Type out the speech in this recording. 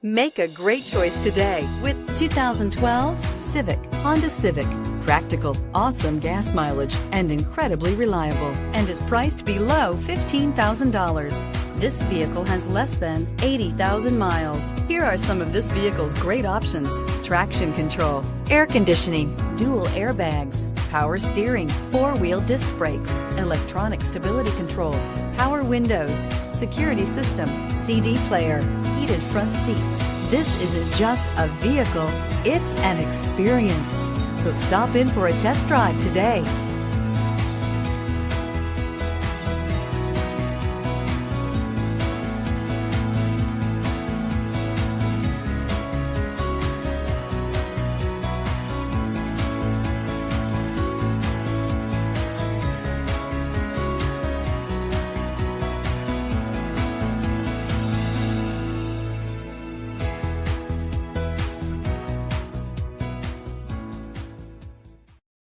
Make a great choice today with 2012 Civic, Honda Civic. Practical, awesome gas mileage, and incredibly reliable, and is priced below $15,000. This vehicle has less than 80,000 miles. Here are some of this vehicle's great options: traction control, air conditioning, dual airbags, power steering, four-wheel disc brakes, electronic stability control, power windows, security system, CD player, heated front seats. This isn't just a vehicle, it's an experience. So stop in for a test drive today.